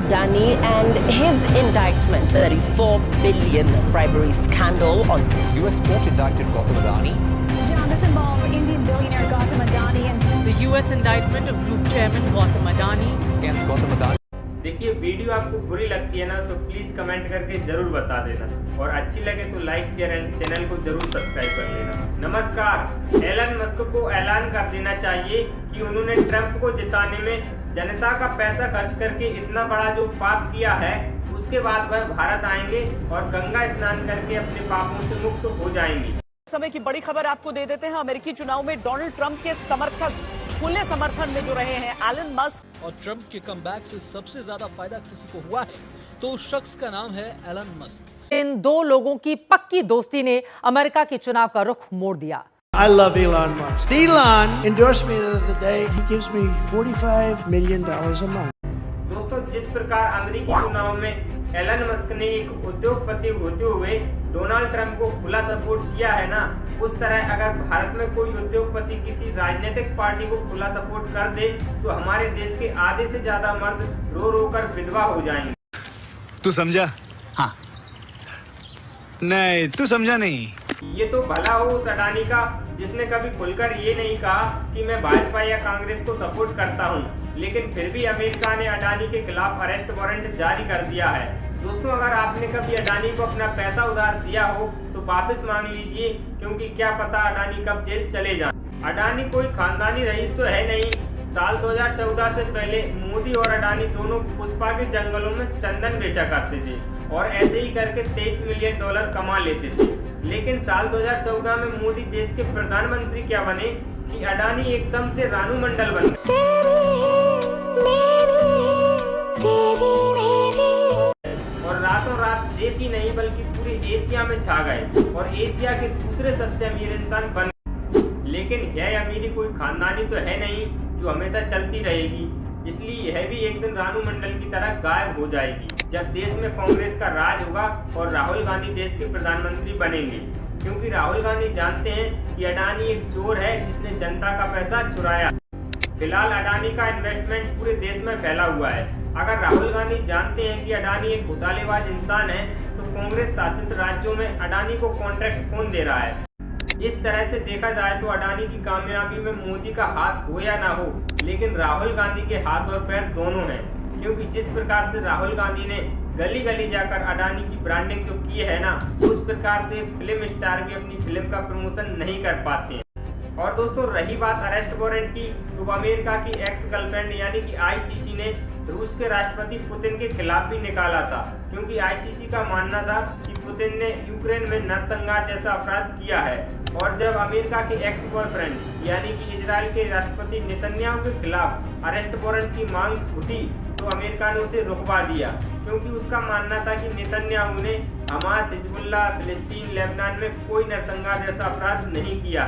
Adani and his indictment, $34 billion bribery scandal on US court indicted Gautam Adani. This involves Indian billionaire Gautam Adani and the US indictment of group chairman Gautam Adani Against Gautam Adani. देखिए, video आपको बुरी लगती है ना तो please comment करके जरूर बता देना, और अच्छी लगे तो लाइक शेयर एंड चैनल को जरूर सब्सक्राइब कर लेना। नमस्कार। एलन मस्क को ऐलान कर देना चाहिए कि उन्होंने ट्रंप को जिताने में जनता का पैसा खर्च करके इतना बड़ा जो पाप किया है, उसके बाद वह भारत आएंगे और गंगा स्नान करके अपने पापों से मुक्त हो जाएंगे। समय की बड़ी खबर आपको दे देते हैं। अमेरिकी चुनाव में डोनाल्ड ट्रंप के समर्थक खुले समर्थन में जो रहे हैं एलन मस्क, और ट्रंप के कमबैक से सबसे ज्यादा फायदा किसी को हुआ है तो उस शख्स का नाम है एलन मस्क। इन दो लोगों की पक्की दोस्ती ने अमेरिका के चुनाव का रुख मोड़ दिया। I love Elon Musk. Elon endorsed me the other day. He gives me $45 million a month. दोस्तों, जिस प्रकार अमेरिकी चुनाव में एलन मस्क ने एक उद्योगपति होते हुए डोनाल्ड ट्रंप को खुला सपोर्ट किया है ना, उस तरह अगर भारत में कोई उद्योगपति किसी राजनीतिक पार्टी को खुला सपोर्ट कर दे तो हमारे देश के आधे से ज्यादा मर्द रो रो कर विधवा हो जाएंगे। तू समझा? हाँ। नहीं, तू समझा नहीं। ये तो भला हो उस अडानी का जिसने कभी खुलकर ये नहीं कहा कि मैं भाजपा या कांग्रेस को सपोर्ट करता हूँ, लेकिन फिर भी अमेरिका ने अडानी के खिलाफ अरेस्ट वारंट जारी कर दिया है। दोस्तों, अगर आपने कभी अडानी को अपना पैसा उधार दिया हो तो वापस मांग लीजिए, क्योंकि क्या पता अडानी कब जेल चले जाएं। अडानी कोई खानदानी रईस तो है नहीं। साल 2014 से पहले मोदी और अडानी दोनों पुष्पा के जंगलों में चंदन बेचा करते थे और ऐसे ही करके $23 मिलियन कमा लेते थे। लेकिन साल 2014 में मोदी देश के प्रधानमंत्री क्या बने कि अडानी एकदम से रानू मंडल बन गए और रातों रात देश ही नहीं बल्कि पूरे एशिया में छा गए और एशिया के दूसरे सबसे अमीर इंसान बन गए। लेकिन यह अमीरी कोई खानदानी तो है नहीं जो हमेशा चलती रहेगी, इसलिए यह भी एक दिन रानू मंडल की तरह गायब हो जाएगी जब देश में कांग्रेस का राज होगा और राहुल गांधी देश के प्रधानमंत्री बनेंगे। क्योंकि राहुल गांधी जानते हैं कि अडानी एक चोर है जिसने जनता का पैसा चुराया। फिलहाल अडानी का इन्वेस्टमेंट पूरे देश में फैला हुआ है। अगर राहुल गांधी जानते हैं कि अडानी एक घोटालेबाज इंसान है तो कांग्रेस शासित राज्यों में अडानी को कॉन्ट्रैक्ट कौन दे रहा है? इस तरह से देखा जाए तो अडानी की कामयाबी में मोदी का हाथ हो या ना हो, लेकिन राहुल गांधी के हाथ और पैर दोनों हैं। क्योंकि जिस प्रकार से राहुल गांधी ने गली गली जाकर अडानी की ब्रांडिंग जो की है ना, उस प्रकार से एक फिल्म स्टार भी अपनी फिल्म का प्रमोशन नहीं कर पाते हैं। और दोस्तों, रही बात अरेस्ट वारंट की, तो अमेरिका की एक्स गर्लफ्रेंड यानी कि आईसीसी ने रूस के राष्ट्रपति पुतिन के खिलाफ भी निकाला था, क्योंकि आईसीसी का मानना था कि पुतिन ने यूक्रेन में नरसंहार जैसा अपराध किया है। और जब अमेरिका के एक्स बॉयफ्रेंड यानी कि इजराइल के राष्ट्रपति नेतन्याहू के खिलाफ अरेस्ट वारंट की मांग उठी तो अमेरिका ने उसे रुकवा दिया, क्योंकि उसका मानना था कि नेतन्याहू ने हमास, हिजबुल्लाह, फिलिस्तीन, लेबनान में कोई नरसंहार जैसा अपराध नहीं किया।